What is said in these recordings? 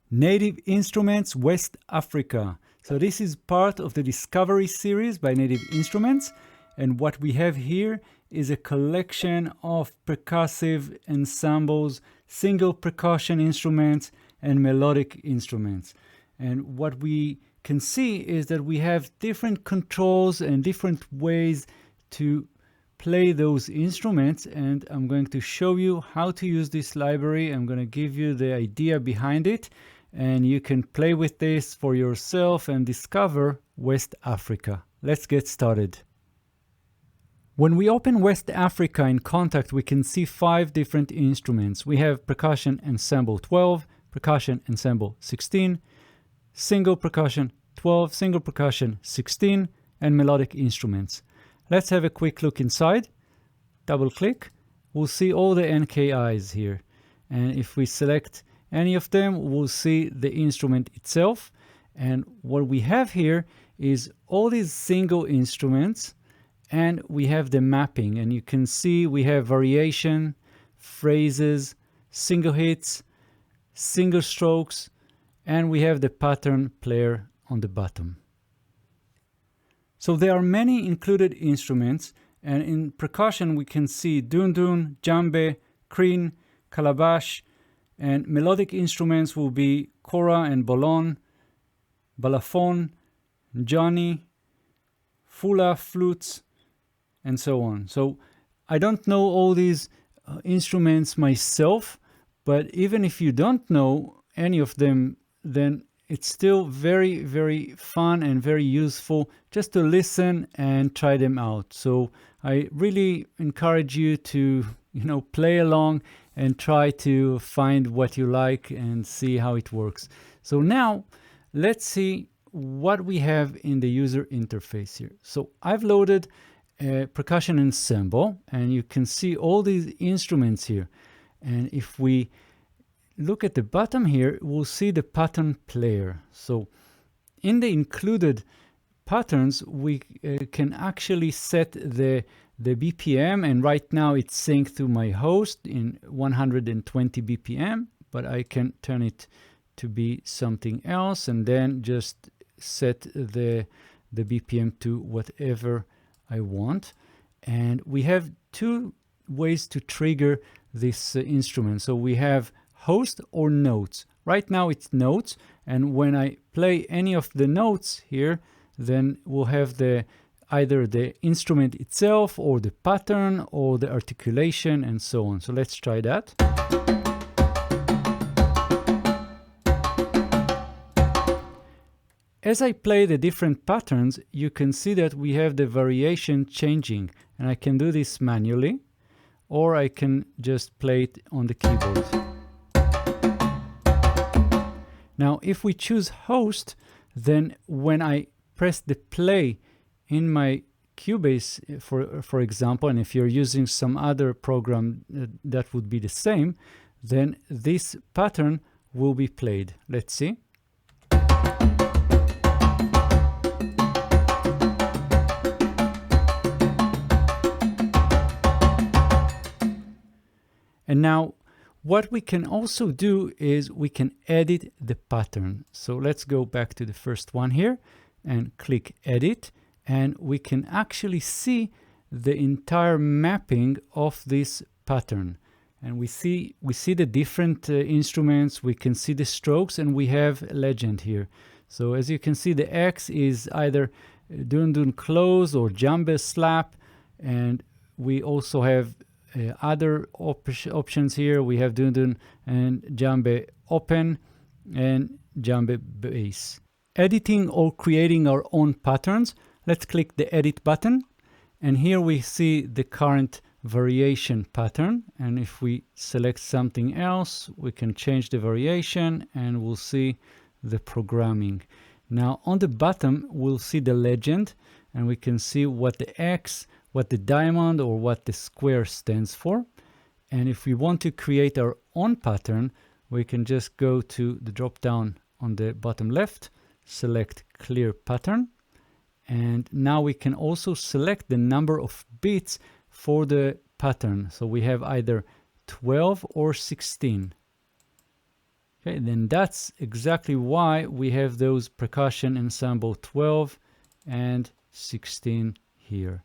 Native Instruments West Africa. So this is part of the Discovery series by Native Instruments, and what we have here is a collection of percussive ensembles, single percussion instruments, and melodic instruments. And what we can see is that we have different controls and different ways to play those instruments, and I'm going to show you how to use this library. I'm going to give you the idea behind it, and you can play with this for yourself and discover West Africa. Let's get started. When we open West Africa in Kontakt, we can see 5 different instruments. We have Percussion Ensemble 12, Percussion Ensemble 16, Single Percussion 12, Single Percussion 16, and Melodic Instruments. Let's have a quick look inside. Double click. We'll see all the NKIs here. And if we select any of them, we'll see the instrument itself. And what we have here is all these single instruments, and we have the mapping. And you can see we have variation, phrases, single hits, single strokes, and we have the pattern player on the bottom. So there are many included instruments, and in percussion we can see dundun, djembe, krin, calabash, and melodic instruments will be kora and bolon, balafon, njani, fula, flutes, and so on. So I don't know all these instruments myself, but even if you don't know any of them, then it's still very, very fun and very useful just to listen and try them out. So I really encourage you to, play along and try to find what you like and see how it works. So now let's see what we have in the user interface here. So I've loaded a Percussion Ensemble, and you can see all these instruments here. And if we look at the bottom here, we'll see the pattern player. So in the included patterns, we can actually set the BPM, and right now it's synced to my host in 120 BPM, but I can turn it to be something else and then just set the BPM to whatever I want. And we have 2 ways to trigger this instrument. So we have host or notes. Right now it's notes, and when I play any of the notes here, then we'll have either the instrument itself or the pattern or the articulation and so on. So let's try that. As I play the different patterns, you can see that we have the variation changing, and I can do this manually, or I can just play it on the keyboard. Now, if we choose host, then when I press the play in my Cubase, for example, and if you're using some other program that would be the same, then this pattern will be played. Let's see. And now, what we can also do is we can edit the pattern. So let's go back to the first one here and click edit, and we can actually see the entire mapping of this pattern. And we see the different instruments, we can see the strokes, and we have a legend here. So as you can see, the X is either dundun close or djembe slap, and we also have other options here. We have dundun and djembe open and djembe bass. Editing or creating our own patterns. Let's click the edit button, and here we see the current variation pattern. And if we select something else, we can change the variation and we'll see the programming. Now on the bottom, we'll see the legend, and we can see what the X, what the diamond or what the square stands for. And if we want to create our own pattern, we can just go to the drop down on the bottom left, select clear pattern, and now we can also select the number of bits for the pattern. So we have either 12 or 16. Okay, then that's exactly why we have those Percussion Ensemble 12 and 16 here.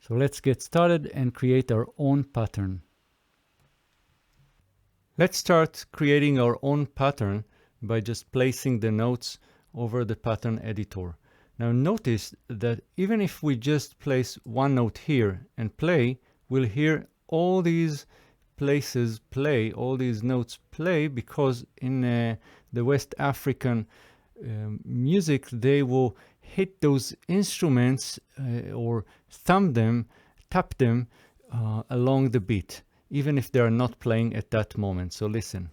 So let's get started and create our own pattern. Let's start creating our own pattern by just placing the notes over the pattern editor. Now notice that even if we just place one note here and play, we'll hear all these places play, all these notes play, because in the West African music, they will hit those instruments or tap them along the beat, even if they are not playing at that moment. So listen.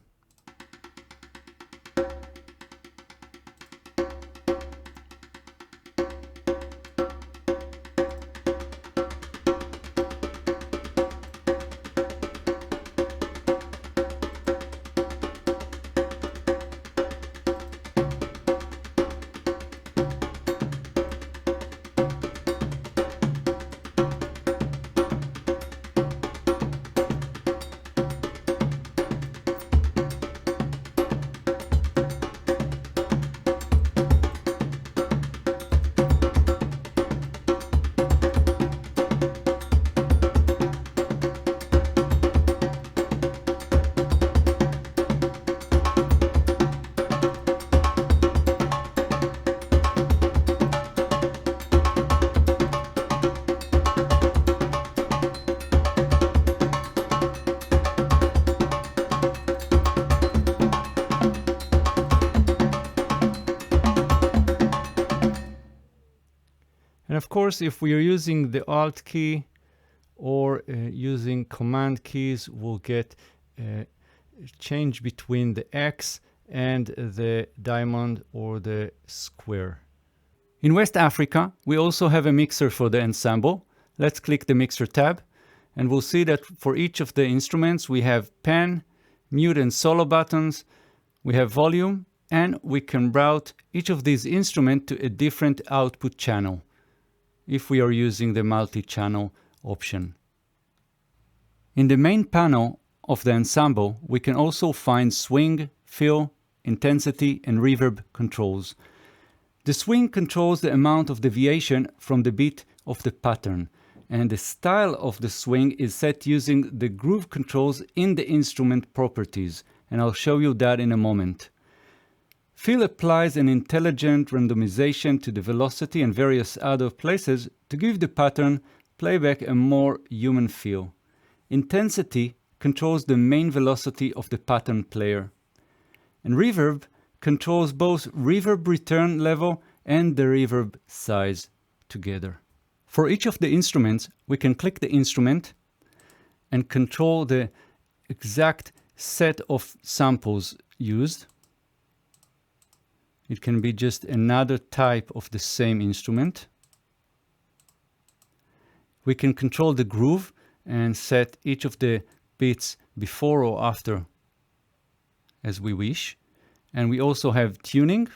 And of course, if we are using the Alt key or using Command keys, we'll get a change between the X and the diamond or the square. In West Africa, we also have a mixer for the ensemble. Let's click the Mixer tab, and we'll see that for each of the instruments, we have pan, mute and solo buttons, we have volume, and we can route each of these instruments to a different output channel if we are using the multi-channel option. In the main panel of the ensemble, we can also find swing, fill, intensity, and reverb controls. The swing controls the amount of deviation from the beat of the pattern, and the style of the swing is set using the groove controls in the instrument properties, and I'll show you that in a moment. Fill applies an intelligent randomization to the velocity and various other places to give the pattern playback a more human feel. Intensity controls the main velocity of the pattern player. And reverb controls both reverb return level and the reverb size together. For each of the instruments, we can click the instrument and control the exact set of samples used. It can be just another type of the same instrument. We can control the groove and set each of the beats before or after as we wish. And we also have tuning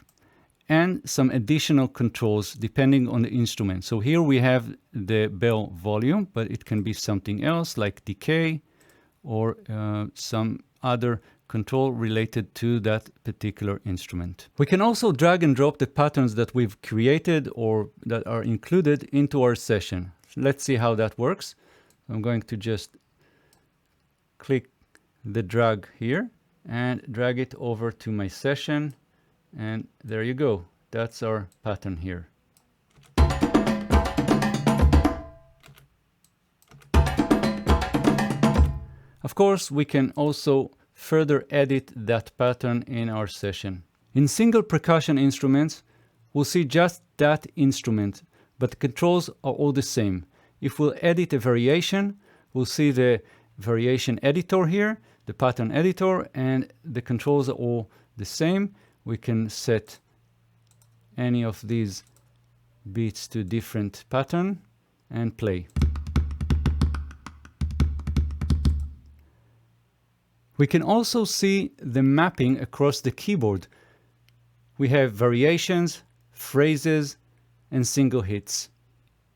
and some additional controls depending on the instrument. So here we have the bell volume, but it can be something else like decay or some other control related to that particular instrument. We can also drag and drop the patterns that we've created or that are included into our session. Let's see how that works. I'm going to just click the drag here and drag it over to my session, and there you go. That's our pattern here. Of course, we can also further edit that pattern in our session. In single percussion instruments, we'll see just that instrument, but the controls are all the same. If we'll edit a variation, we'll see the variation editor here, the pattern editor, and the controls are all the same. We can set any of these beats to different pattern and play. We can also see the mapping across the keyboard. We have variations, phrases, and single hits.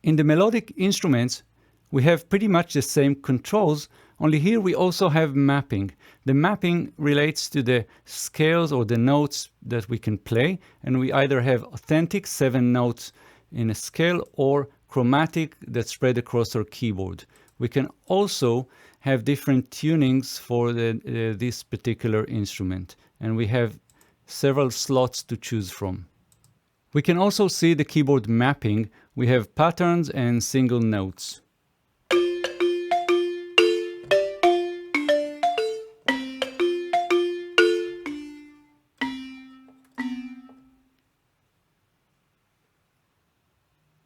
In the melodic instruments, we have pretty much the same controls, only here we also have mapping. The mapping relates to the scales or the notes that we can play, and we either have authentic 7 notes in a scale or chromatic that spread across our keyboard. We can also have different tunings for this particular instrument, and we have several slots to choose from. We can also see the keyboard mapping. We have patterns and single notes.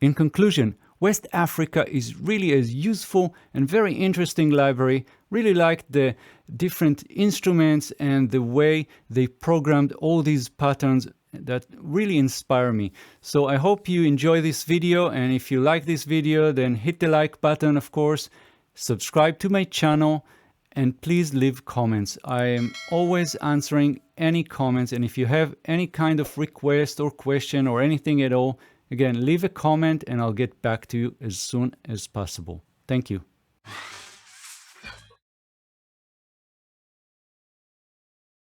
In conclusion, West Africa is really a useful and very interesting library. Really liked the different instruments and the way they programmed all these patterns that really inspire me. So I hope you enjoy this video, and if you like this video, then hit the like button, of course, subscribe to my channel, and please leave comments. I am always answering any comments, and if you have any kind of request or question or anything at all, again, leave a comment and I'll get back to you as soon as possible. Thank you.